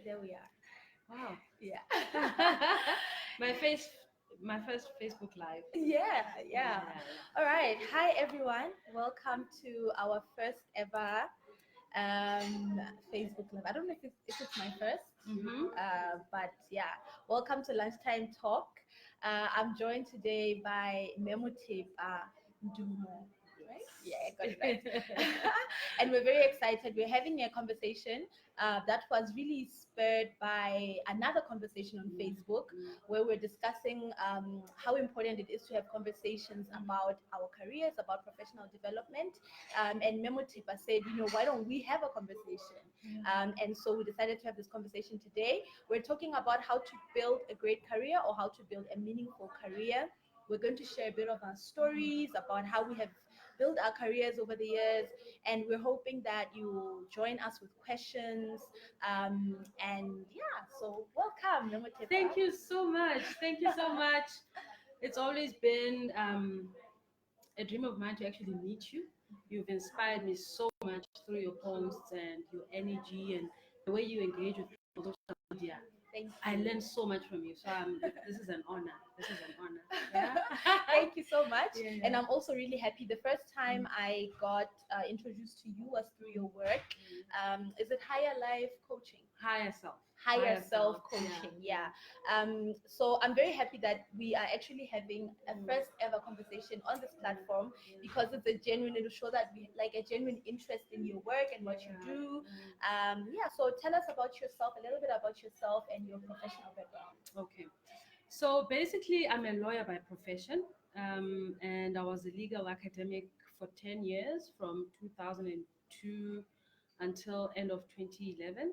there we are. Wow. Yeah. my face, my first Facebook Live. Yeah, yeah. Yeah. All right. Hi, everyone. Welcome to our first ever Facebook Live. I don't know if it's my first, Mm-hmm. but yeah. Welcome to Lunchtime Talk. I'm joined today by Mothepa Ndumo. Right? Yeah, I got it right. And we're very excited. We're having a conversation that was really spurred by another conversation on Facebook where we're discussing how important it is to have conversations about our careers, about professional development. And Memo Tipa said, why don't we have a conversation? And so we decided to have this conversation today. We're talking about how to build a great career or how to build a meaningful career. We're going to share a bit of our stories about how we have built our careers over the years, and we're hoping that you join us with questions. And yeah, so welcome, Memo Tipa. Thank you so much. Thank you so much. It's always been a dream of mine to actually meet you. You've inspired me so much through your posts and your energy and the way you engage with people on social media. Thank you. I learned so much from you. So this is an honor. This is an honor. Yeah. Thank you so much. Yeah. And I'm also really happy. The first time I got introduced to you was through your work. Is it Higher Life Coaching? Higher self. Higher self coaching, yeah. So I'm very happy that we are actually having a first ever conversation on this platform because it's a genuine, it'll show that we like a genuine interest in your work and what you do. Yeah, so tell us about yourself, a little bit about yourself and your professional background. Okay. So basically, I'm a lawyer by profession, and I was a legal academic for 10 years from 2002 until end of 2011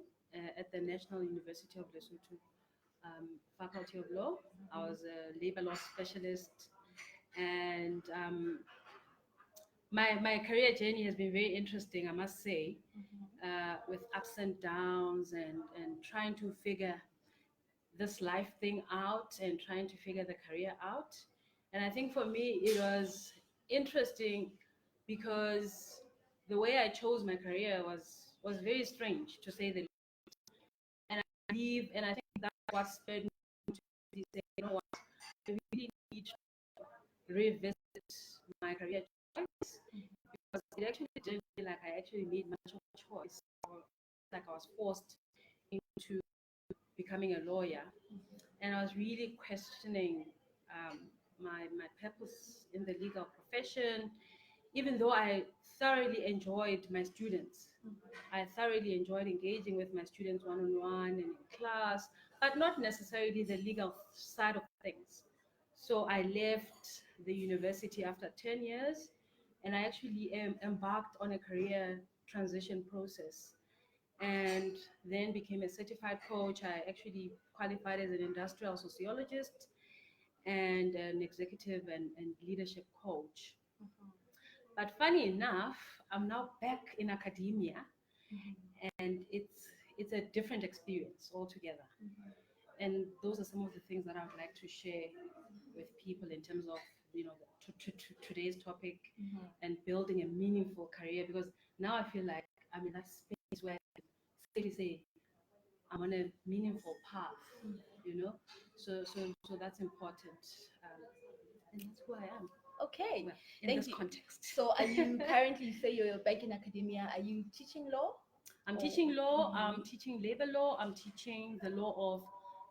at the National University of Lesotho Faculty of Law. I was a labor law specialist, and my career journey has been very interesting, I must say, with ups and downs and trying to figure this life thing out and trying to figure the career out. And I think for me, it was interesting because the way I chose my career was very strange, to say the least. And I believe, and I think that's what spurred me to say, you know what, I really need to revisit my career choice because it actually didn't feel like I actually made much of a choice, or like I was forced into becoming a lawyer. And I was really questioning my purpose in the legal profession, even though I thoroughly enjoyed my students. I thoroughly enjoyed engaging with my students one-on-one and in class, but not necessarily the legal side of things. So I left the university after 10 years, and I actually embarked on a career transition process and then became a certified coach. I actually qualified as an industrial sociologist and an executive and leadership coach. But funny enough, I'm now back in academia, and it's a different experience altogether. And those are some of the things that I would like to share with people in terms of today's topic and building a meaningful career, because now I feel like I'm in that space where I can say I'm on a meaningful path, you know. So that's important, and that's who I am. Okay, Well, in thank this you. context. So are you currently, you say you're back in academia, are you teaching law? I'm teaching law. I'm teaching labor law. I'm teaching the law of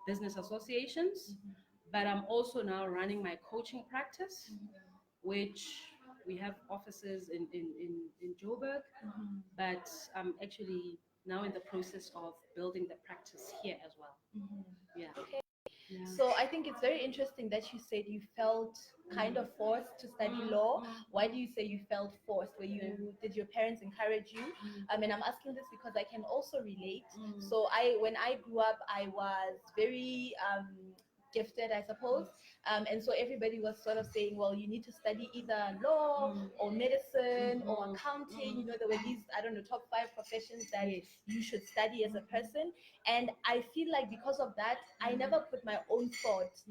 business associations, but I'm also now running my coaching practice, which we have offices in Joburg, but I'm actually now in the process of building the practice here as well. Yeah. Okay. Yeah. So I think it's very interesting that you said you felt kind of forced to study law. Why do you say you felt forced? Did your parents encourage you? And I'm asking this because I can also relate. So when I grew up, I was very gifted, I suppose. And so everybody was sort of saying, well, you need to study either law or medicine or accounting. You know, there were these, I don't know, top 5 professions that Yes. you should study as a person. And I feel like because of that, I never put my own thoughts,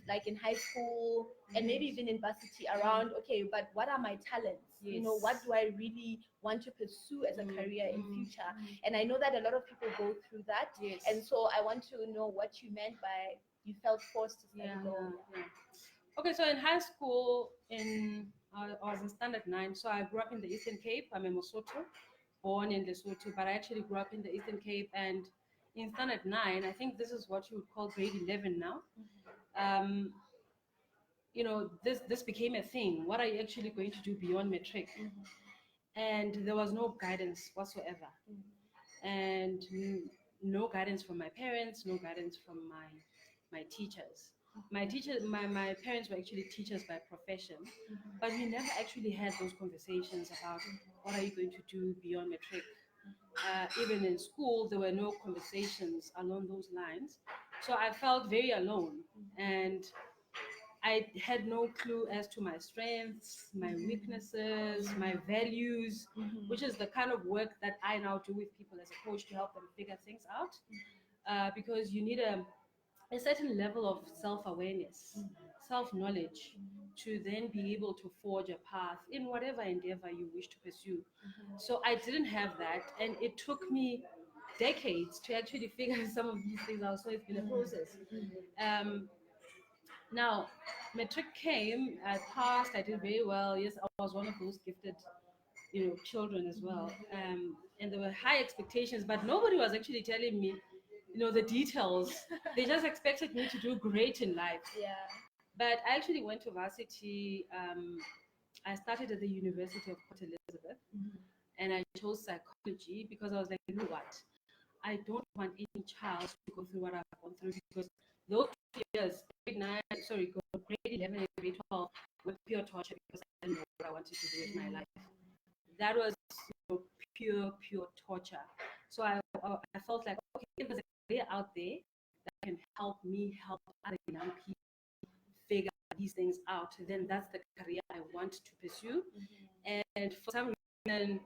like in high school and maybe even in varsity, around, okay, but what are my talents? You know, what do I really want to pursue as a career in future? And I know that a lot of people go through that. Yes. And so I want to know what you meant by you felt forced to study law. Yeah. Okay, so in high school, I was in standard 9, so I grew up in the Eastern Cape. I'm a Mosotho, born in Lesotho, but I actually grew up in the Eastern Cape. And in standard 9, I think this is what you would call grade 11 now. You know, this became a thing. What are you actually going to do beyond matric? And there was no guidance whatsoever, and no guidance from my parents, no guidance from my teachers. My parents were actually teachers by profession, but we never actually had those conversations about what are you going to do beyond matric. Even in school, there were no conversations along those lines, so I felt very alone, and I had no clue as to my strengths, my weaknesses, my values, which is the kind of work that I now do with people as a coach to help them figure things out. Because you need a certain level of self-awareness, self-knowledge, to then be able to forge a path in whatever endeavor you wish to pursue. So I didn't have that, and it took me decades to actually figure some of these things out. So it's been a process. Now, matric came, I passed, I did very well. Yes, I was one of those gifted, children as well. And there were high expectations, but nobody was actually telling me, the details. They just expected me to do great in life. Yeah. But I actually went to varsity. I started at the University of Port Elizabeth, and I chose psychology because I was like, you know what? I don't want any child to go through what I've gone through, because those 2 years, grade 11 and grade 12, were pure torture because I didn't know what I wanted to do with my life. That was pure torture. So I felt like, okay, if there's a career out there that can help me help other young people figure these things out, then that's the career I want to pursue. And for some reason,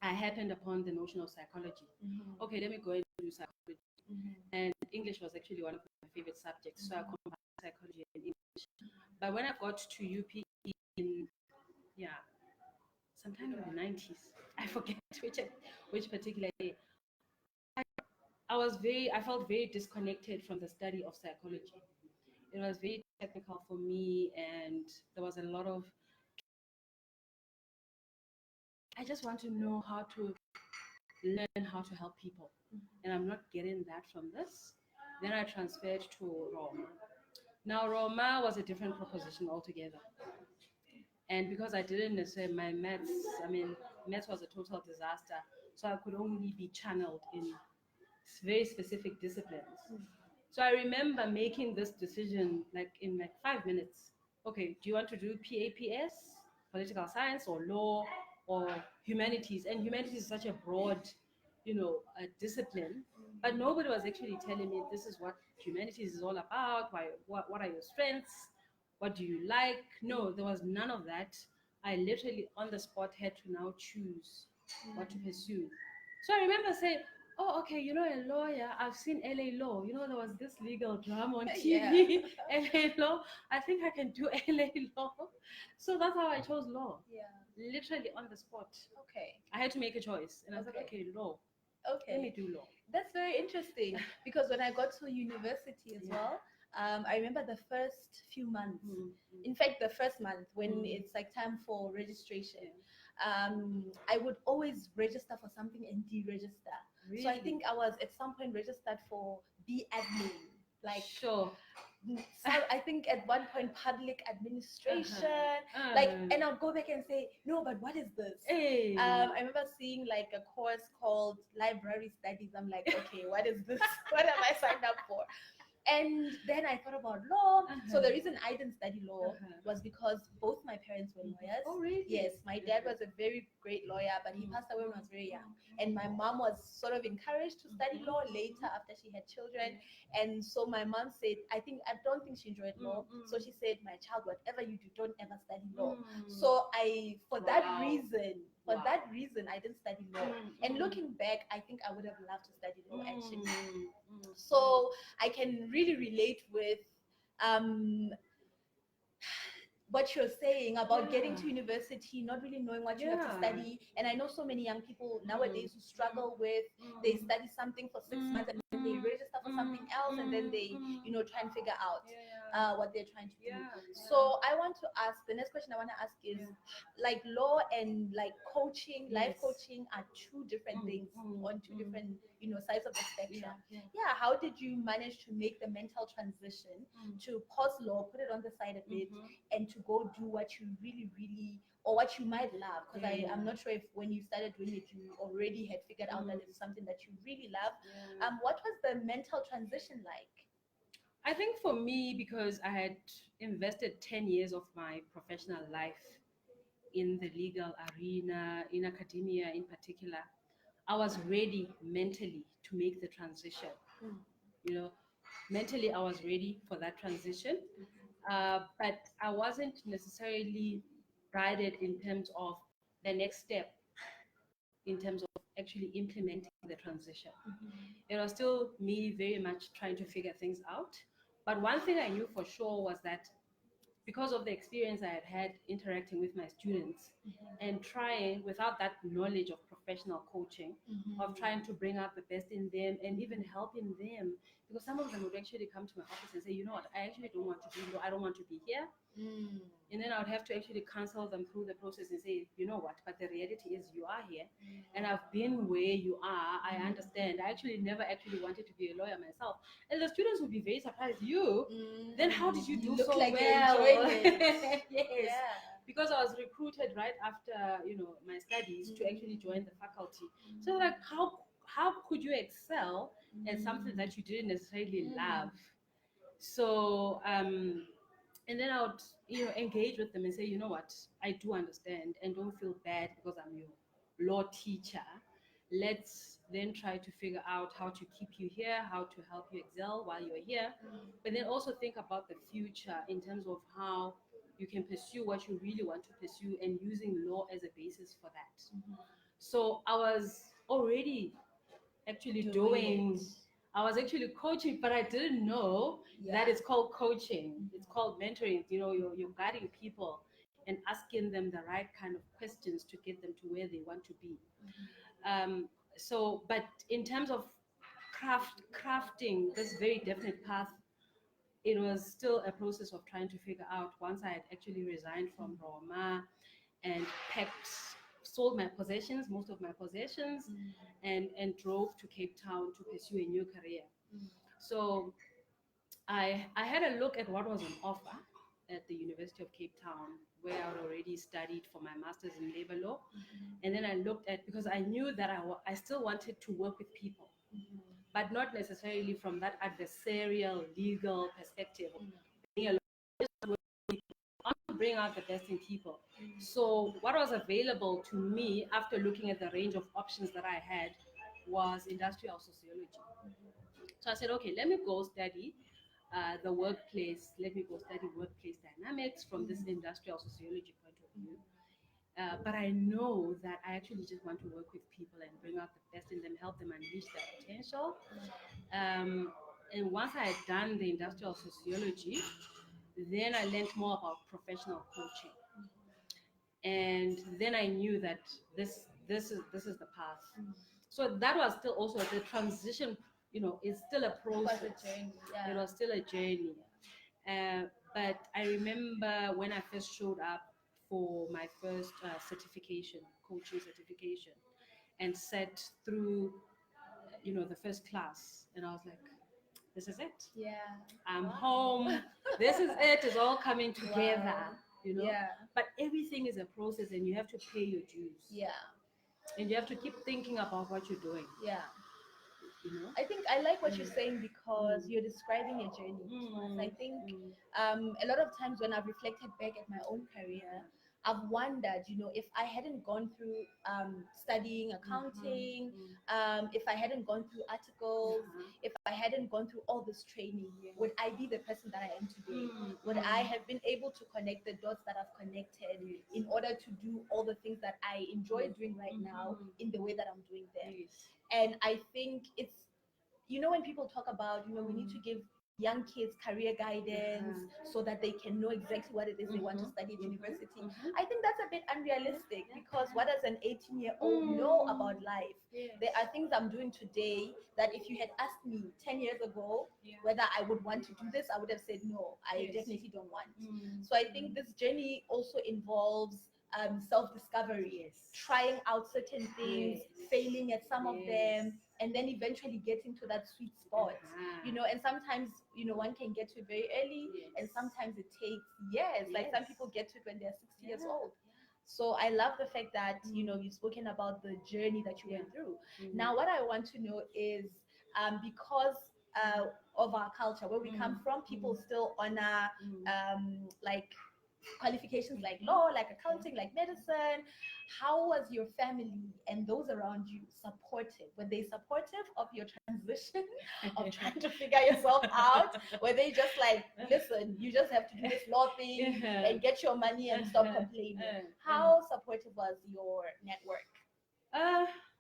I happened upon the notion of psychology. Okay, let me go and do psychology. And English was actually one of my favorite subjects, so I combined psychology and English. But when I got to UPE in, sometime in the 90s, I forget which particular year, I felt very disconnected from the study of psychology. It was very technical for me, and there was a lot of, I just want to know how to learn how to help people, and I'm not getting that from this. Then I transferred to Roma. Now Roma was a different proposition altogether, and because I didn't necessarily, maths was a total disaster, so I could only be channeled in very specific disciplines. So I remember making this decision like in like 5 minutes. Okay, do you want to do PAPS, political science, or law, or humanities? And humanities is such a broad, discipline. But nobody was actually telling me this is what humanities is all about. What are your strengths? What do you like? No, there was none of that. I literally on the spot had to now choose what to pursue. So I remember saying, oh, okay, a lawyer, I've seen LA Law. There was this legal drama on TV, LA Law. I think I can do LA Law. So that's how I chose law. Yeah. Literally on the spot. Okay. I had to make a choice. And I said, okay, law. Okay. Let me do law. That's very interesting because when I got to university as well, I remember the first few months. In fact, the first month when it's like time for registration, I would always register for something and deregister. Really? So I think I was at some point registered for B admin. Like, sure. So I think at one point public administration, and I'll go back and say, no, but what is this? Hey. I remember seeing like a course called library studies. I'm like, okay, what is this? What am I signed up for? And then I thought about law. So Uh-huh. the reason I didn't study law Uh-huh. was because both my parents were lawyers. Oh, really? Yes, my dad was a very great lawyer, but he passed away when I was very young. And my mom was sort of encouraged to study law later after she had children. And so my mom said, I don't think she enjoyed law. So she said, my child, whatever you do, don't ever study law. So for that reason, I didn't study law. And looking back, I think I would have loved to study law actually. So I can really relate with um, what you're saying about getting to university, not really knowing what you have to study. And I know so many young people nowadays who struggle with, they study something for 6 months and then they register for something else and then they, try and figure out what they're trying to do. So I want to ask, the next question I want to ask is, like law and like coaching, life coaching are two different things on two different, sides of the spectrum. Yeah, how did you manage to make the mental transition to pause law, put it on the side a bit, and to go do what you really, really, or what you might love? Because I'm not sure if when you started doing it, you already had figured out that it's something that you really love. What was the mental transition like? I think for me, because I had invested 10 years of my professional life in the legal arena, in academia in particular, I was ready mentally to make the transition. You know, mentally, I was ready for that transition, but I wasn't necessarily guided in terms of the next step, in terms of actually implementing the transition. It was still me very much trying to figure things out. But one thing I knew for sure was that because of the experience I had had interacting with my students and trying, without that knowledge of professional coaching, of trying to bring out the best in them and even helping them, because some of them would actually come to my office and say, you know what, I actually don't want to be here, I don't want to be here. And then I would have to actually counsel them through the process and say, you know what, but the reality is you are here and I've been where you are. I understand. I actually never actually wanted to be a lawyer myself. And the students would be very surprised. Then how did you do look so like well? you're enjoying it. Yes. Because I was recruited right after, my studies to actually join the faculty. So like, how could you excel at something that you didn't necessarily love? So and then I would, engage with them and say, you know what, I do understand and don't feel bad because I'm your law teacher. Let's then try to figure out how to keep you here, how to help you excel while you're here. But then also think about the future in terms of how you can pursue what you really want to pursue and using law as a basis for that. So I was already actually doing I was actually coaching, but I didn't know that it's called coaching. It's called mentoring. You're guiding people and asking them the right kind of questions to get them to where they want to be. But in terms of crafting this very definite path, it was still a process of trying to figure out once I had actually resigned from Roma and packed, sold my possessions, most of my possessions, and drove to Cape Town to pursue a new career. So I had a look at what was on offer at the University of Cape Town, where I had already studied for my master's in labor law. And then I looked at, because I knew that I still wanted to work with people, but not necessarily from that adversarial legal perspective. Being a lawyer, I just want to bring out the best in people. So what was available to me after looking at the range of options that I had was industrial sociology. So I said, okay, let me go study the workplace. Let me go study workplace dynamics from this industrial sociology point of view. But I know that I actually just want to work with people and bring out the best in them, help them unleash their potential. And once I had done the industrial sociology, then I learned more about professional coaching. And then I knew that this is the path. So that was still also the transition. Is still a process. It was a journey. Yeah. It was still a journey. But I remember when I first showed up for my first certification, coaching certification, and sat through, the first class, and I was like, this is it. Yeah. I'm home. This is it. It's all coming together. Yeah. But everything is a process, and you have to pay your dues. Yeah. And you have to keep thinking about what you're doing. Yeah. I think I like what you're saying because you're describing a journey to us. I think a lot of times when I've reflected back at my own career, I've wondered, if I hadn't gone through studying accounting, if I hadn't gone through articles, if I hadn't gone through all this training, would I be the person that I am today? Would I have been able to connect the dots that I've connected in order to do all the things that I enjoy doing right now in the way that I'm doing them? And I think it's, when people talk about, we need to give young kids career guidance so that they can know exactly what it is they want to study at university. I think that's a bit unrealistic because what does an 18-year-old know about life? There are things I'm doing today that if you had asked me 10 years ago whether I would want to do this, I would have said no, I definitely don't want. So I think this journey also involves self-discovery, trying out certain things, failing at some of them, and then eventually getting to that sweet spot. And sometimes one can get to it very early, and sometimes it takes years. Like some people get to it when they're 60 years old. So I love the fact that you've spoken about the journey that you went through. Now what I want to know is because of our culture where we come from, people still honor like qualifications like law, like accounting, like medicine. How was your family and those around you supportive? Were they supportive of your transition, of trying to figure yourself out? Were they just like, listen, you just have to do this law thing and get your money and stop complaining? How supportive was your network?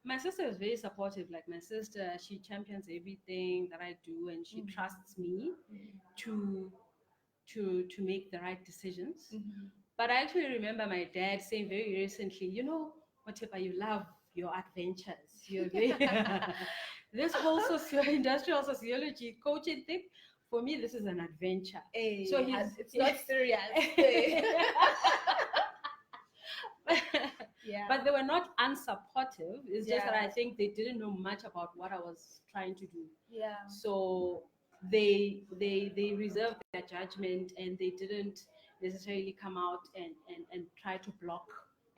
My sister is very supportive. Like my sister, she champions everything that I do, and she trusts me to make the right decisions. But I actually remember my dad saying very recently, Mothepa, you love your adventures. You're very this whole industrial sociology coaching thing, for me, this is an adventure. So it's not serious. But they were not unsupportive. It's just that I think they didn't know much about what I was trying to do. So they reserved their judgment, and they didn't necessarily come out and try to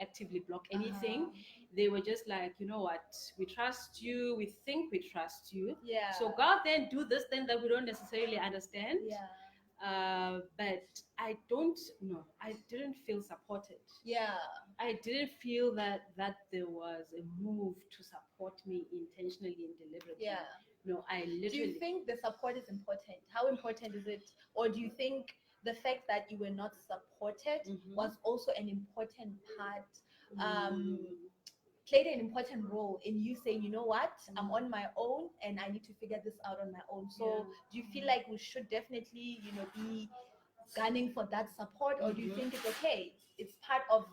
actively block anything. They were just like, you know what, we trust you, we think we trust you, so go out there and do this thing that we don't necessarily understand. But I didn't feel supported. I didn't feel that there was a move to support me intentionally and deliberately. No, I literally. Do you think the support is important? How important is it? Or do you think the fact that you were not supported was also an important part, played an important role in you saying, you know what, I'm on my own and I need to figure this out on my own? So do you feel like we should definitely, be gunning for that support, or do you think it's okay? It's part of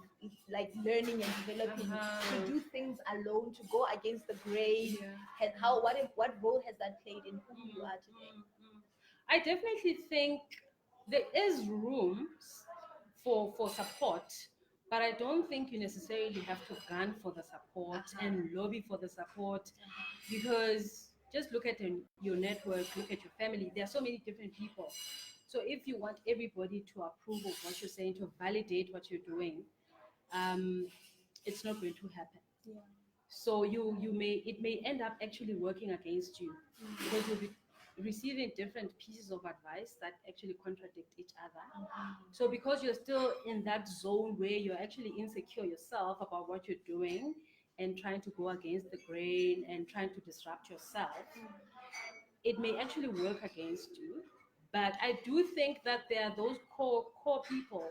like learning and developing to do things alone, to go against the grain. And what role has that played in who you are today? I definitely think there is room for support, but I don't think you necessarily have to gun for the support and lobby for the support, because just look at your network, look at your family. There are so many different people. So if you want everybody to approve of what you're saying, to validate what you're doing, it's not going to happen. So it may end up actually working against you, because you'll be receiving different pieces of advice that actually contradict each other. So because you're still in that zone where you're actually insecure yourself about what you're doing and trying to go against the grain and trying to disrupt yourself, it may actually work against you. But I do think that there are those core people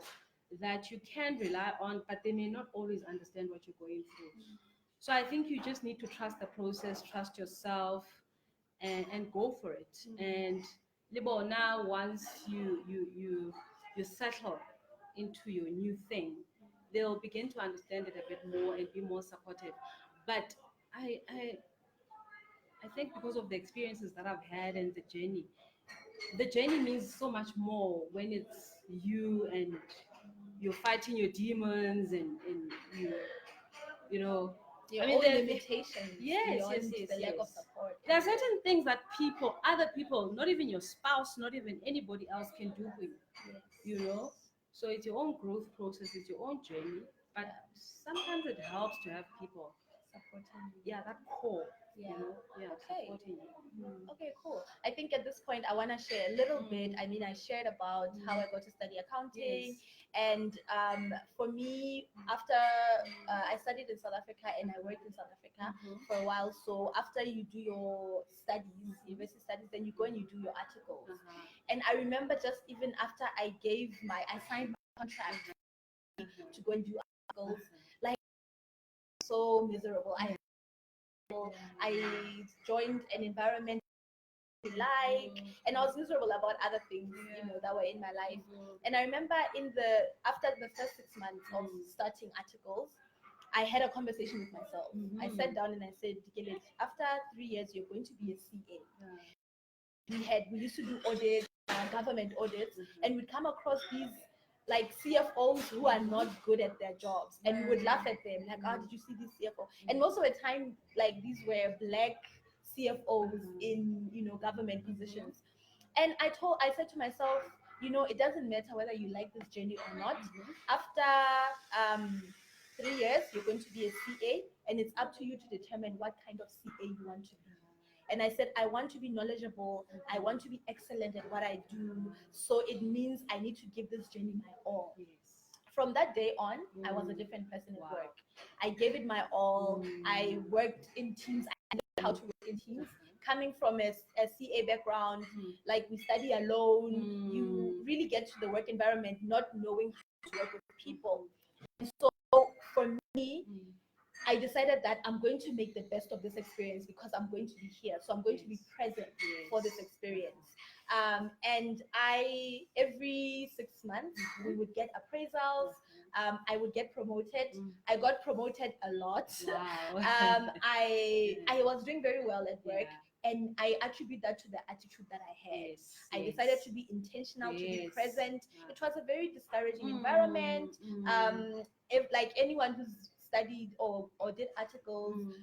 that you can rely on, but they may not always understand what you're going through. So I think you just need to trust the process, trust yourself, and go for it. And now, once you settle into your new thing, they'll begin to understand it a bit more and be more supportive. But I think because of the experiences that I've had and the journey means so much more when it's you and you're fighting your demons and you know your own limitations. Yes. The lack of support. There are certain things that other people, not even your spouse, not even anybody else can do for you. So it's your own growth process, it's your own journey, but sometimes it helps to have people supporting you. That core Yeah. yeah, Okay. supporting you. Okay, cool. I think at this point I want to share a little bit. Mm. I mean, I shared about how I got to study accounting, Yes. and for me, after I studied in South Africa and I worked in South Africa for a while. So after you do your studies, university studies, then you go and you do your articles. And I remember just even after I signed my contract to go and do articles, like so miserable. I joined an environment like, and I was miserable about other things, that were in my life. And I remember after the first 6 months of starting articles, I had a conversation with myself. I sat down and I said, Dikelele, after 3 years, you're going to be a CA. We used to do audits, government audits, and we'd come across these like CFOs who are not good at their jobs, and we would laugh at them like, "Oh, did you see this CFO?" And most of the time, like these were black CFOs in government positions. And I said to myself, it doesn't matter whether you like this journey or not. After 3 years, you're going to be a CA, and it's up to you to determine what kind of CA you want to be. And I said, I want to be knowledgeable. I want to be excellent at what I do. So it means I need to give this journey my all. From that day on, I was a different person at work. I gave it my all. I worked in teams. I learned how to work in teams. Coming from a CA background, like we study alone, you really get to the work environment not knowing how to work with people. And so for me, I decided that I'm going to make the best of this experience because I'm going to be here. So I'm going to be present for this experience. And every 6 months, we would get appraisals. I would get promoted. I got promoted a lot. Wow. I was doing very well at work. And I attribute that to the attitude that I had. I decided to be intentional, to be present. It was a very discouraging environment. If like anyone who's studied or did articles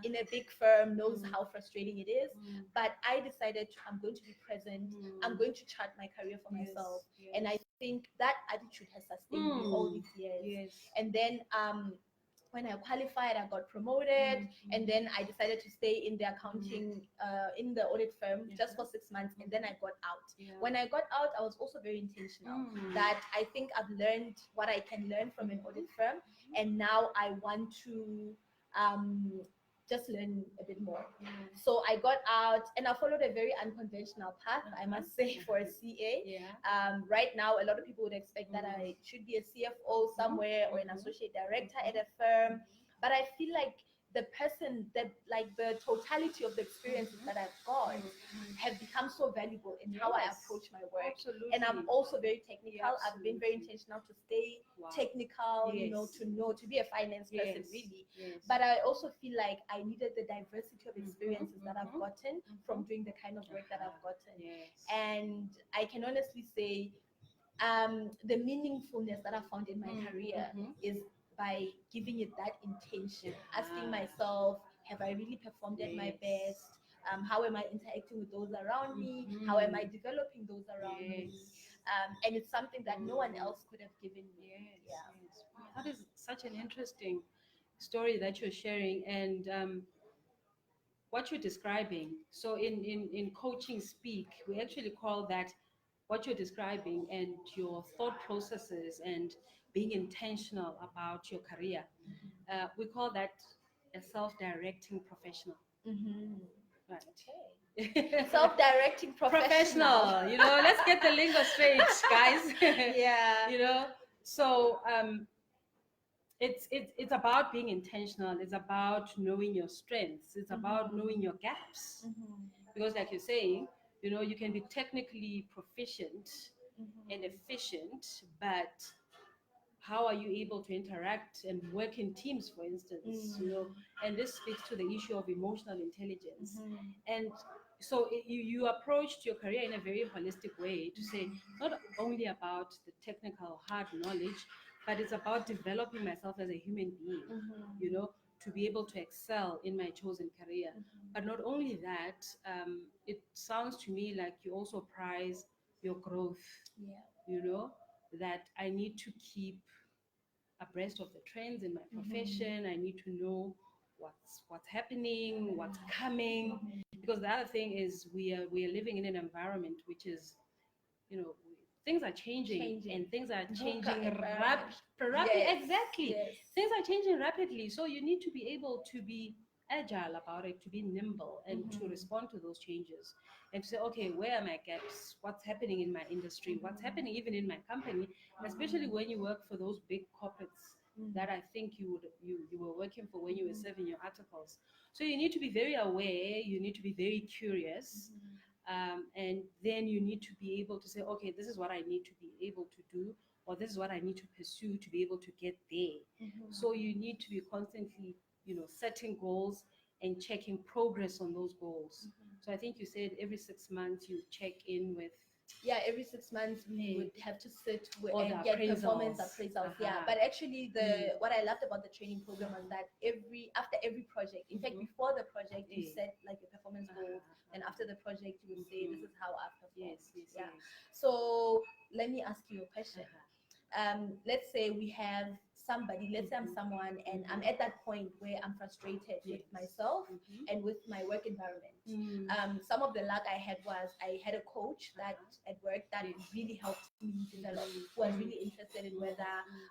in a big firm knows how frustrating it is. But I decided I'm going to be present. I'm going to chart my career for myself. And I think that attitude has sustained me all these years. And then when I qualified, I got promoted, and then I decided to stay in the accounting, in the audit firm just for 6 months, and then I got out. When I got out, I was also very intentional that I think I've learned what I can learn from an audit firm, and now I want to just learn a bit more. So I got out and I followed a very unconventional path, I must say, for a CA. Right now, a lot of people would expect that I should be a CFO somewhere or an associate director at a firm. But I feel like the totality of the experiences that I've got have become so valuable in how I approach my work. Absolutely. And I'm also very technical. I've been very intentional to stay technical, to be a finance person, really. But I also feel like I needed the diversity of experiences that I've gotten from doing the kind of work that I've gotten. And I can honestly say the meaningfulness that I found in my career is by giving it that intention, asking myself, have I really performed at my best? How am I interacting with those around me? How am I developing those around me? And it's something that no one else could have given me. That is such an interesting story that you're sharing, and what you're describing. So in coaching speak, we actually call that what you're describing and your thought processes and being intentional about your career. We call that a self-directing professional. Right. Okay. Self-directing professional. Let's get the lingo straight, guys. Yeah. So it's about being intentional. It's about knowing your strengths. It's about knowing your gaps. Because like you're saying, you can be technically proficient and efficient, but how are you able to interact and work in teams, for instance? And this speaks to the issue of emotional intelligence. And so you approached your career in a very holistic way to say not only about the technical hard knowledge, but it's about developing myself as a human being, to be able to excel in my chosen career. But not only that, it sounds to me like you also prize your growth. That I need to keep abreast of the trends in my profession. I need to know what's happening, what's coming. Because the other thing is we are living in an environment which is, you know, things are changing, and things are changing rapidly. Yes, Exactly. yes. Things are changing rapidly. So you need to be able to be agile about it, to be nimble, and to respond to those changes, and to say, okay, where are my gaps? What's happening in my industry? What's happening even in my company? Especially when you work for those big corporates that I think you were working for when you were serving your articles. So you need to be very aware. You need to be very curious. And then you need to be able to say, okay, this is what I need to be able to do, or this is what I need to pursue to be able to get there. So you need to be constantly, setting goals and checking progress on those goals. So I think you said every 6 months you check in with. Yeah, every 6 months we would have to sit Or and the get performance appraisals. appraisals. Yeah, but actually, what I loved about the training program was that after every project, in fact, before the project, you set like a performance goal, and after the project, you would say, "This is how I've performed." Yes. Yeah. So let me ask you a question. Let's say we have somebody, let's say I'm someone, and I'm at that point where I'm frustrated with myself and with my work environment. Some of the luck I had was I had a coach that at work that really helped me develop, who was really interested in whether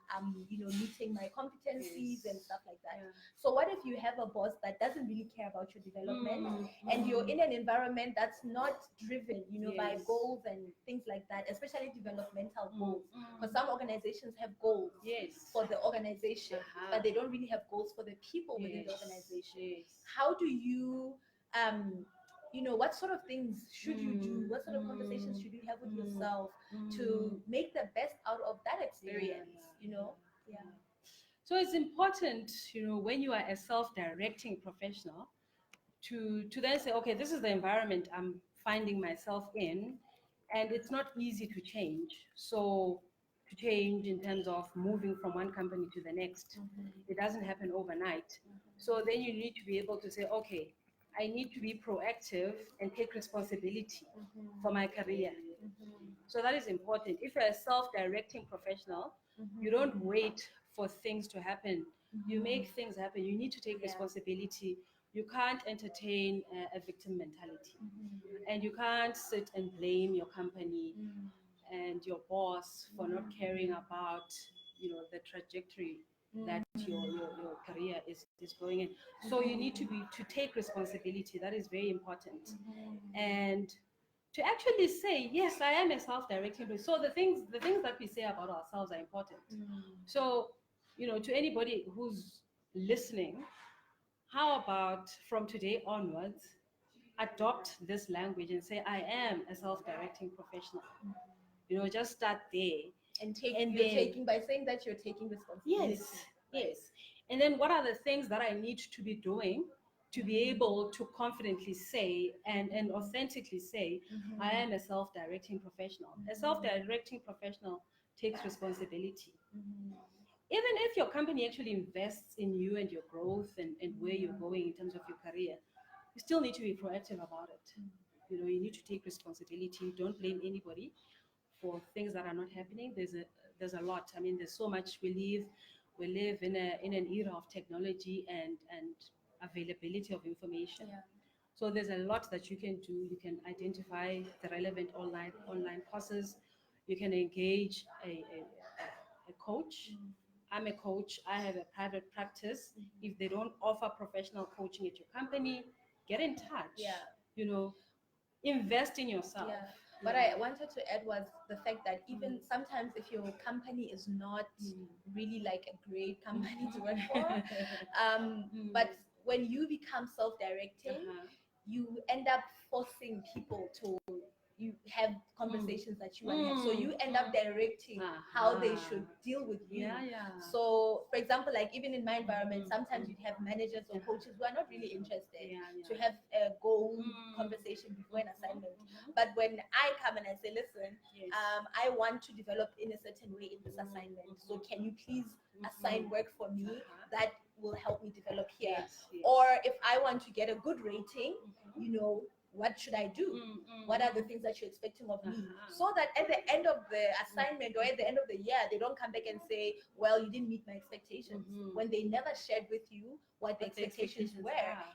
I'm, meeting my competencies and stuff like that. So what if you have a boss that doesn't really care about your development, and you're in an environment that's not driven, by goals and things like that, especially developmental goals? Because some organizations have goals for the organization, but they don't really have goals for the people within the organization. How do you, what sort of things should you do? What sort of conversations should you have with yourself to make the best out of that experience? Yeah. So it's important, when you are a self-directing professional, to then say, okay, this is the environment I'm finding myself in, and it's not easy to change. So to change in terms of moving from one company to the next, it doesn't happen overnight. So then you need to be able to say, okay, I need to be proactive and take responsibility for my career. So that is important. If you're a self-directing professional, you don't wait for things to happen. You make things happen. You need to take responsibility. You can't entertain a victim mentality. And you can't sit and blame your company and your boss for not caring about, the trajectory that your career is going in. So you need to take responsibility. That is very important. And to actually say, yes, I am a self-directing person. So the things that we say about ourselves are important. So, to anybody who's listening, how about from today onwards, adopt this language and say, I am a self-directing professional. Just start there. And taking by saying that you're taking responsibility. Yes. And then what are the things that I need to be doing to be able to confidently say and authentically say, I am a self-directing professional. A self-directing professional takes responsibility. Even if your company actually invests in you and your growth and where you're going in terms of your career, you still need to be proactive about it. You need to take responsibility. Don't blame anybody for things that are not happening. There's a lot. I mean, there's so much. We live in an era of technology and availability of information. So there's a lot that you can do. You can identify the relevant online courses. You can engage a coach. I'm a coach. I have a private practice. If they don't offer professional coaching at your company, get in touch. Invest in yourself. What I wanted to add was the fact that even sometimes if your company is not really like a great company to work for, but when you become self-directing, you end up forcing people to have conversations that you want to have. So you end up directing how they should deal with you. So for example, like even in my environment, sometimes you'd have managers or coaches who are not really interested to have a goal conversation before an assignment. But when I come and I say, listen, I want to develop in a certain way in this assignment. So can you please assign work for me that will help me develop here? Or if I want to get a good rating, what should I do? What are the things that you're expecting of me? Uh-huh. So that at the end of the assignment or at the end of the year, they don't come back and say, well, you didn't meet my expectations, when they never shared with you what the expectations were.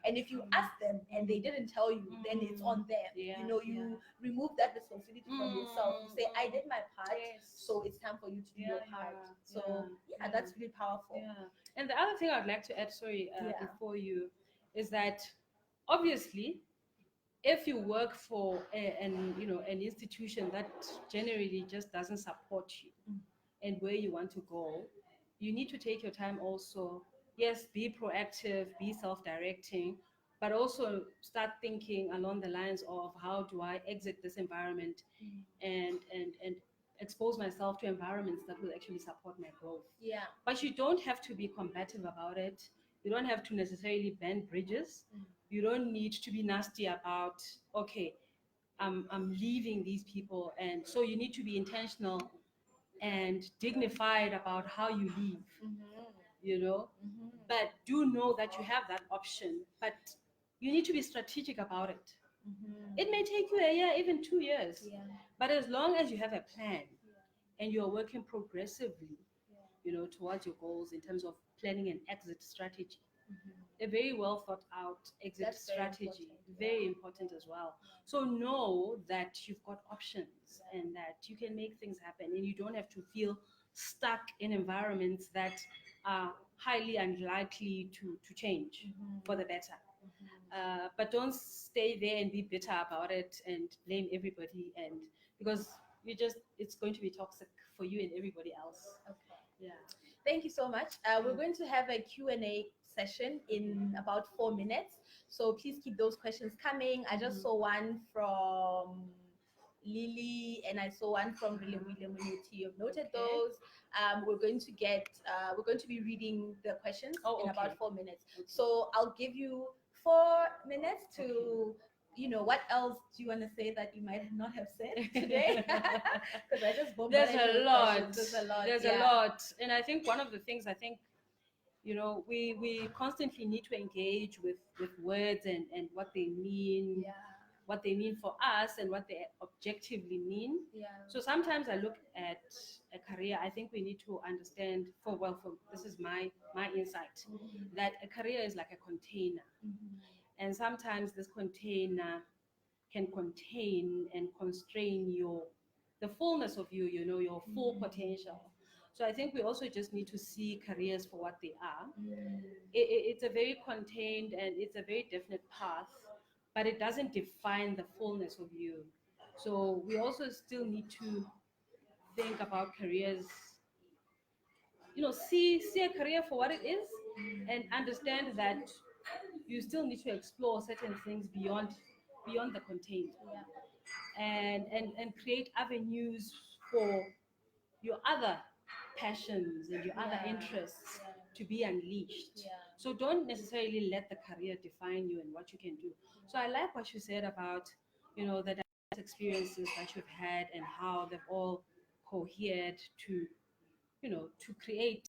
And if you ask them and they didn't tell you, then it's on them. Yeah, You remove that responsibility from yourself. You say, I did my part, so it's time for you to do your part. So that's really powerful. Yeah. And the other thing I'd like to add, sorry, before you, is that obviously, if you work for an institution that generally just doesn't support you and where you want to go, you need to take your time also. Yes, be proactive, be self-directing, but also start thinking along the lines of how do I exit this environment and expose myself to environments that will actually support my growth. Yeah. But you don't have to be combative about it. You don't have to necessarily bend bridges. You don't need to be nasty about, okay, I'm leaving these people. And so you need to be intentional and dignified about how you leave, But do know that you have that option. But you need to be strategic about it. It may take you a year, even 2 years. But as long as you have a plan and you're working progressively, towards your goals in terms of planning an exit strategy, a very well thought out exit strategy, very important as well. So know that you've got options and that you can make things happen and you don't have to feel stuck in environments that are highly unlikely to change for the better. But don't stay there and be bitter about it and blame everybody, and because it's going to be toxic for you and everybody else. Okay. Yeah. Thank you so much. We're going to have a Q&A session in about 4 minutes. So please keep those questions coming. I just saw one from Lily and I saw one from Likeleli Monyamane. You've noted those. We're going to be reading the questions in about 4 minutes. So I'll give you 4 minutes to what else do you want to say that you might not have said today? Because I just There's a lot. There's a lot. And I think one of the things we constantly need to engage with words and what they mean, what they mean for us and what they objectively mean. So sometimes I look at a career, I think we need to understand this is my insight, that a career is like a container. And sometimes this container can contain and constrain the fullness of your full potential. So I think we also just need to see careers for what they are. It's a very contained and it's a very definite path, but it doesn't define the fullness of you. So we also still need to think about careers, see a career for what it is and understand that you still need to explore certain things beyond the contained, and create avenues for your other passions and your other interests to be unleashed. So don't necessarily let the career define you and what you can do. So I like what you said about the diverse experiences that you've had and how they've all cohered to create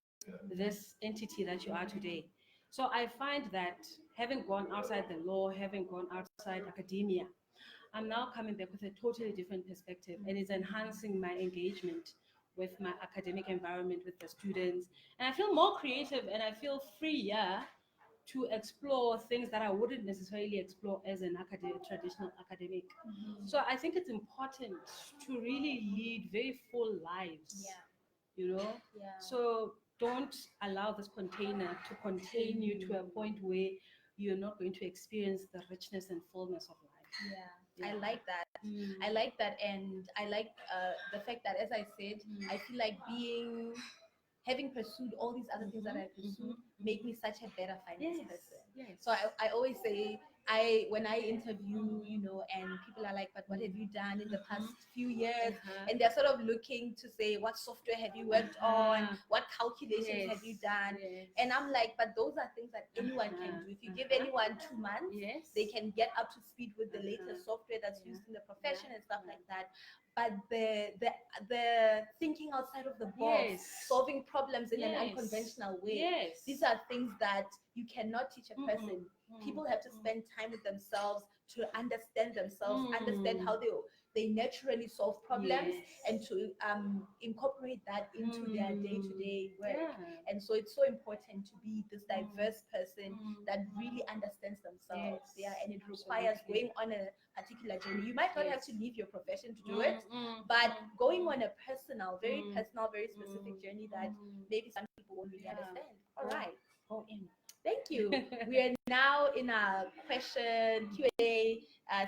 this entity that you are today. So I find that having gone outside the law, having gone outside academia, I'm now coming back with a totally different perspective, and it's enhancing my engagement with my academic environment, with the students. And I feel more creative and I feel freer to explore things that I wouldn't necessarily explore as an traditional academic. So I think it's important to really lead very full lives. So don't allow this container to contain you to a point where you're not going to experience the richness and fullness of life. I like that. I like that, and I like the fact that, as I said, I feel like having pursued all these other things that I pursued make me such a better finance person. So I always say, when I interview, and people are like, but what have you done in the past few years? And they're sort of looking to say, what software have you worked on? What calculations have you done? And I'm like, but those are things that anyone can do. If you give anyone 2 months, they can get up to speed with the latest software that's used in the profession and stuff like that. But the thinking outside of the box, solving problems in an unconventional way, these are things that you cannot teach a person. People have to spend time with themselves to understand themselves, understand how they naturally solve problems, and to incorporate that into their day-to-day work. Yeah. And so it's so important to be this diverse person that really understands themselves. Yeah, and it requires going on a particular journey. You might not have to leave your profession to do it, but going on a personal, very personal, very specific journey that maybe some people won't really understand. All right. Go in. Thank you. We are now in our question Q&A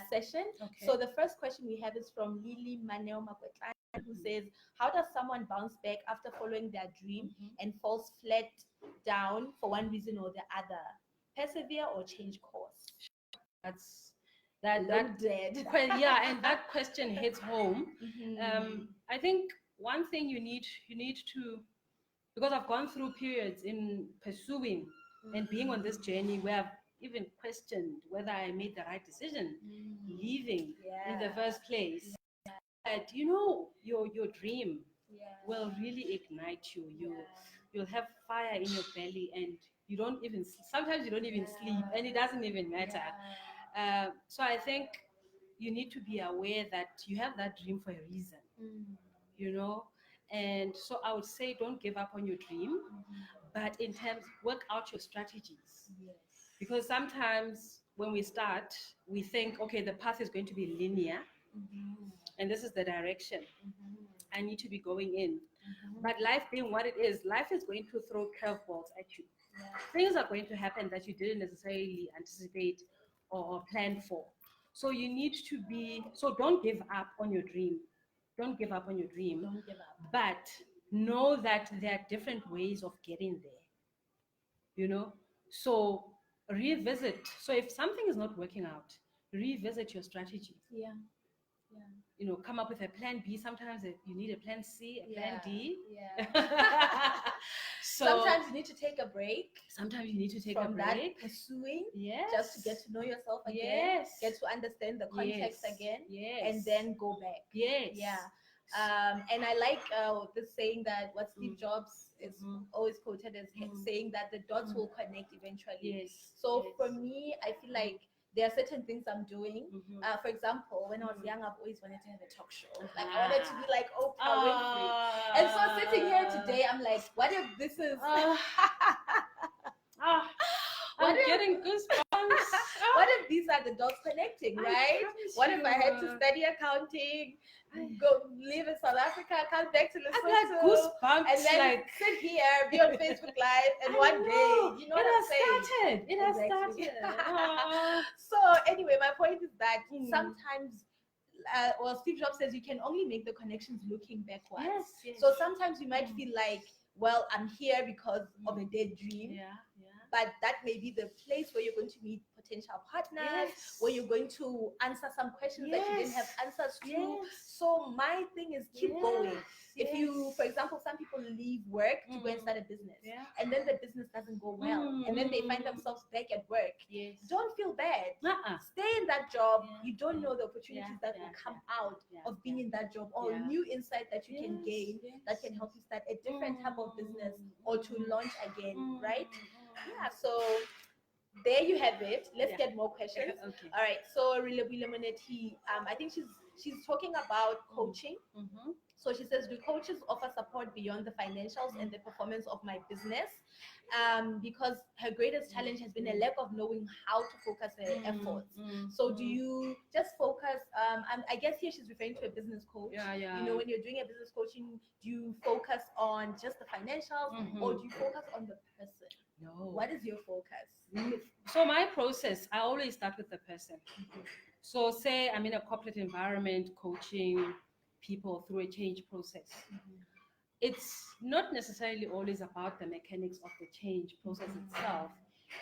session. Okay. So the first question we have is from Likeleli Monyamane, who says, how does someone bounce back after following their dream and falls flat down for one reason or the other? Persevere or change course? That's that dead. Yeah, and that question hits home. I think one thing you need to, because I've gone through periods in pursuing and being on this journey where I've even questioned whether I made the right decision leaving in the first place. But you know, your dream will really ignite you. You'll have fire in your belly, and you don't even sometimes you don't even sleep, and it doesn't even matter. So I think you need to be aware that you have that dream for a reason, you know. And so I would say don't give up on your dream, but in terms, work out your strategies. Because sometimes when we start, we think, okay, the path is going to be linear, and this is the direction I need to be going in. But life being what it is, life is going to throw curveballs at you. Things are going to happen that you didn't necessarily anticipate or plan for. So you need to be, so don't give up on your dream. Don't give up on your dream. Don't give up. But know that there are different ways of getting there. You know? So revisit. So if something is not working out, revisit your strategy. Yeah. You know, come up with a plan B. Sometimes you need a plan C, a plan D. So sometimes you need to take a break. Sometimes you need to take from a break. That pursuing, yes, just to get to know yourself again, get to understand the context again, and then go back. And I like the saying that what Steve Jobs is always quoted as saying that the dots will connect eventually. So for me, I feel like there are certain things I'm doing. For example, when I was young, I've always wanted to have a talk show. Like I wanted to be like Oprah Winfrey. And so sitting here today, I'm like, what if this is? I'm getting goosebumps. What if these are the dots connecting, right? What if I had to study accounting, go live in South Africa, come back to Lesotho, goosebumps, and then sit here, be on Facebook Live, and one day, you know what I'm saying? It has started. So anyway, my point is that sometimes well, Steve Jobs says you can only make the connections looking backwards. So sometimes you might feel like, well, I'm here because of a dead dream. But that may be the place where you're going to meet potential partners, where you're going to answer some questions that you didn't have answers to. So my thing is keep going. If you, for example, some people leave work to go and start a business, and then the business doesn't go well, and then they find themselves back at work. Don't feel bad. Stay in that job. You don't know the opportunities that will come out of being in that job, or new insight that you can gain that can help you start a different type of business or to launch again, right? So there you have it. Let's get more questions. All right. So Likeleli Monyamane, I think she's talking about coaching. So she says, do coaches offer support beyond the financials and the performance of my business? Because her greatest challenge has been a lack of knowing how to focus her efforts. So do you just focus, I guess here she's referring to a business coach. You know, when you're doing a business coaching, do you focus on just the financials or do you focus on the person? No. What is your focus? So my process, I always start with the person. So say I'm in a corporate environment coaching people through a change process. It's not necessarily always about the mechanics of the change process itself.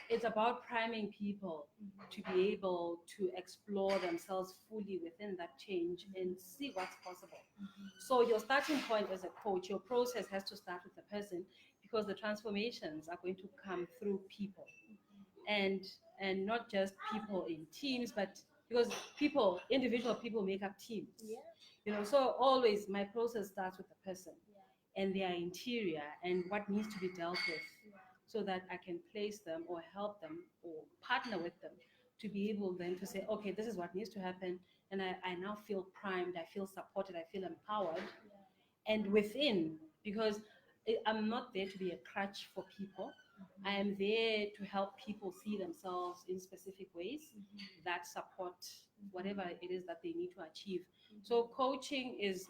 It's about priming people to be able to explore themselves fully within that change and see what's possible. So your starting point as a coach, your process has to start with the person, because the transformations are going to come through people, and not just people in teams, but because individual people make up teams. You know, so always my process starts with the person and their interior and what needs to be dealt with, so that I can place them or help them or partner with them to be able then to say, okay, this is what needs to happen. And I now feel primed, I feel supported, I feel empowered. And within, because I'm not there to be a crutch for people. I am there to help people see themselves in specific ways that support whatever it is that they need to achieve. So coaching is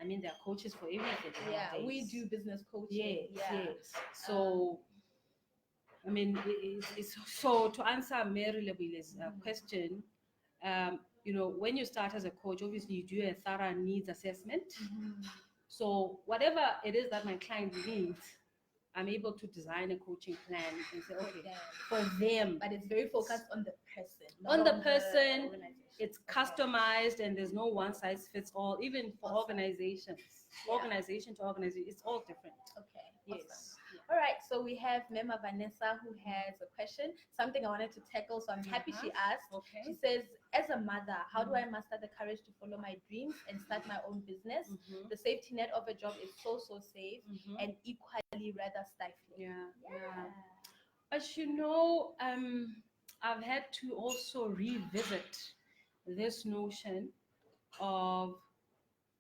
I mean, there are coaches for everything nowadays. We do business Yes, coaching. yes. So I mean, so to answer Mary Lebule's question, when you start as a coach, obviously you do a thorough needs assessment. So whatever it is that my client needs, I'm able to design a coaching plan and say, okay, for them. But it's very focused on the person. On the person, it's customized, and there's no one size fits all. Even for organizations, organization to organization, it's all different. Okay. Yes. Awesome. All right, so we have Mema Vanessa who has a question, something I wanted to tackle, so I'm happy she asked. Okay. She says, as a mother, how do I muster the courage to follow my dreams and start my own business? The safety net of a job is so safe and equally rather stifling. Yeah. But I've had to also revisit this notion of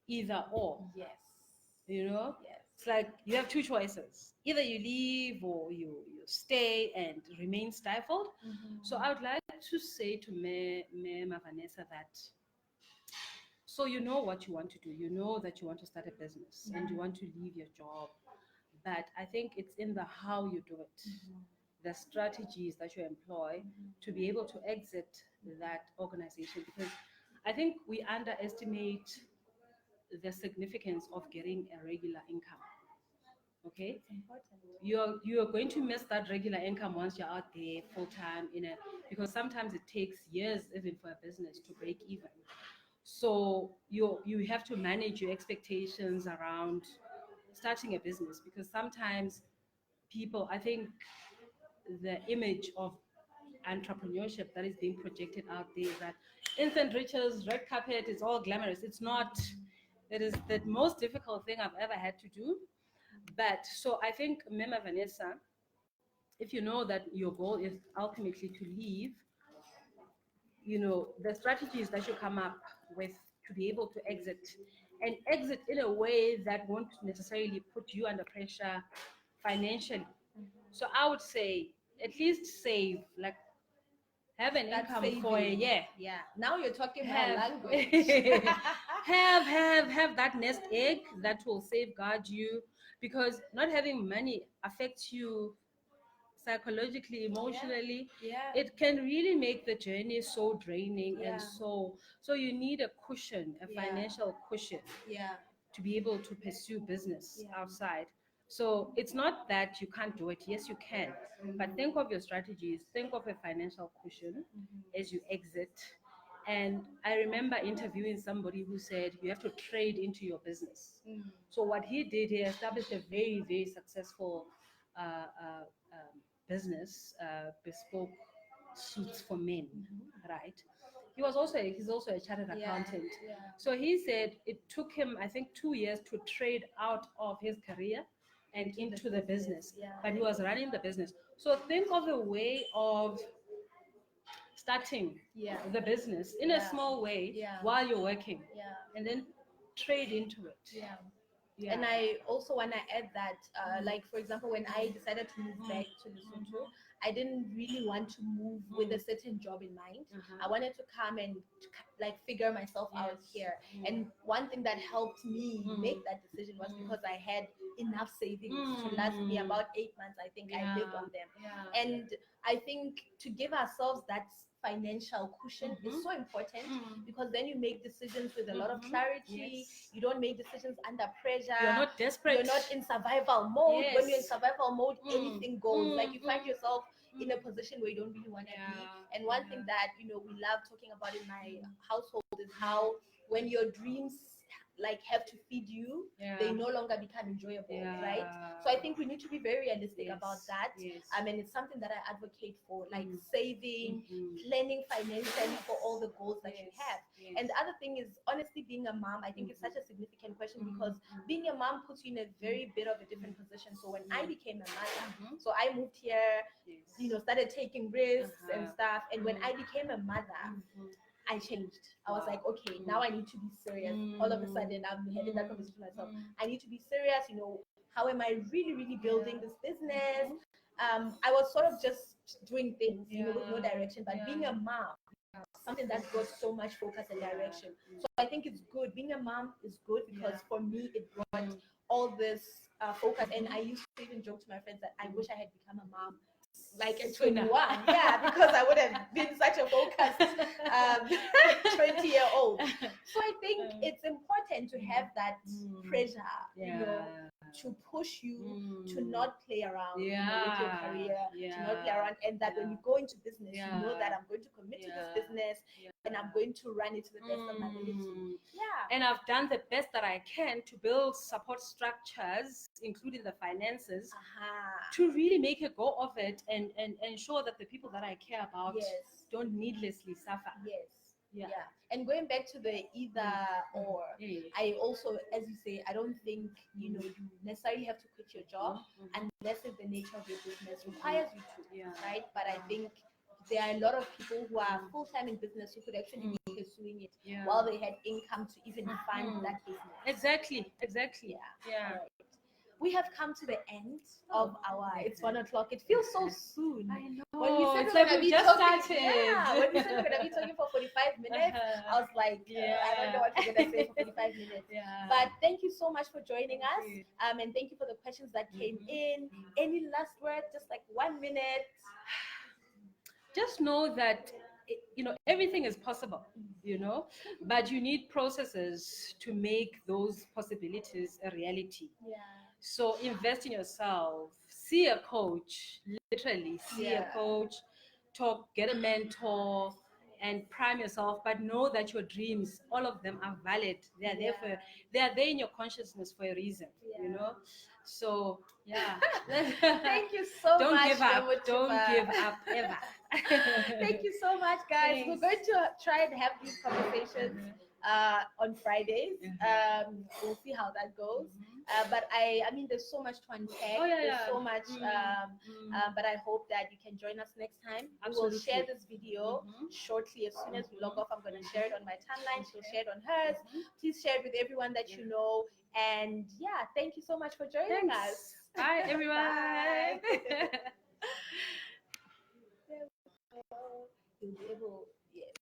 either or. Yes. Yes. It's It's like you have two choices. Either you leave or you stay and remain stifled. So I would like to say to Mema Vanessa that, so you know what you want to do. You know that you want to start a business and you want to leave your job. But I think it's in the how you do it, the strategies that you employ to be able to exit that organization. Because I think we underestimate the significance of getting a regular income. Okay, you're going to miss that regular income once you're out there full time because sometimes it takes years even for a business to break even. So you have to manage your expectations around starting a business, because sometimes people, I think the image of entrepreneurship that is being projected out there is that instant riches, red carpet, is all glamorous. It's not. It is the most difficult thing I've ever had to do. But so I think, Mema Vanessa, if you know that your goal is ultimately to leave, the strategies that you come up with to be able to exit and exit in a way that won't necessarily put you under pressure financially. So I would say at least save, like, have an income for a year. Yeah. Now you're talking my Have language. have that nest egg that will safeguard you, because not having money affects you psychologically, emotionally. It can really make the journey so draining, and so you need a cushion, a financial cushion, to be able to pursue business outside. So it's not that you can't do it. Yes, you can. But think of your strategies, think of a financial cushion as you exit. And I remember interviewing somebody who said you have to trade into your business. So what he did, he established a very, very successful business, bespoke suits for men, right? He's also a chartered accountant. So he said it took him, I think, 2 years to trade out of his career and into the business. But he was running the business. So think of a way of starting the business in a small way while you're working, and then trade into it. And I also want to add that, like, for example, when I decided to move back to Lesotho, I didn't really want to move with a certain job in mind. I wanted to come and like figure myself out here. And one thing that helped me make that decision was because I had enough savings to last me about 8 months. I think I lived on them. And I think to give ourselves that financial cushion is so important, because then you make decisions with a lot of clarity. You don't make decisions under pressure. You're not desperate. You're not in survival mode. When you're in survival mode, anything goes. Like, you find yourself in a position where you don't really want to be. And one thing that we love talking about in my household is how when your dreams like have to feed you, Yeah. they no longer become enjoyable, Yeah. right? So I think we need to be very realistic Yes. about that. Yes. And it's something that I advocate for, like Mm. saving, planning financially for all the goals that you Yes. have. Yes. And the other thing is, honestly, being a mom, I think it's such a significant question because being a mom puts you in a very bit of a different position. So when I became a mother, so I moved here, Yes. started taking risks and Uh-huh. stuff. And when I became a mother, I changed. I was like, okay, now I need to be serious. All of a sudden, I'm having that conversation with myself. I need to be serious. How am I really, really building this business? I was sort of just doing things, with no direction. But being a mom, something that got so much focus and direction. So I think it's good. Being a mom is good because for me, it brought all this focus. And I used to even joke to my friends that I wish I had become a mom like at 21, because I would have been such a focused 20-year-old. So I think it's important to have that pressure, to push you to not play around with your career, to not play around, and that when you go into business, you know that I'm going to commit to this business and I'm going to run it to the best of my ability. And I've done the best that I can to build support structures, including the finances, to really make a go of it and ensure that the people that I care about don't needlessly suffer. And going back to the either or, I also, as you say, I don't think you necessarily have to quit your job unless if the nature of your business requires you to, right? But I think there are a lot of people who are full-time in business who could actually be pursuing it while they had income to even fund that business. Exactly. Right. We have come to the end of our. It's 1 o'clock. It feels so soon. I know. When we said It's we're like gonna we be just talking, started. when we said we're gonna be talking for 45 minutes, I was like, I don't know what we're gonna say for 45 minutes. But thank you so much for joining us. And thank you for the questions that came in. Any last word? Just like 1 minute. Just know that everything is possible, but you need processes to make those possibilities a reality. So invest in yourself, see a coach, literally see a coach, get a mentor, and prime yourself. But know that your dreams, all of them, are valid. They are they are there in your consciousness for a reason. So Thank you so don't much. Give up. Don't give up ever. Thank you so much, guys. Thanks. We're going to try and have these conversations on Fridays. We'll see how that goes. But I mean, there's so much to unpack. There's so much. But I hope that you can join us next time. Absolutely. We will share this video shortly. As soon as we log off, I'm going to share it on my timeline. She'll share it on hers. Please share it with everyone that you know. And thank you so much for joining us. Bye, everyone. Bye. You'll be able,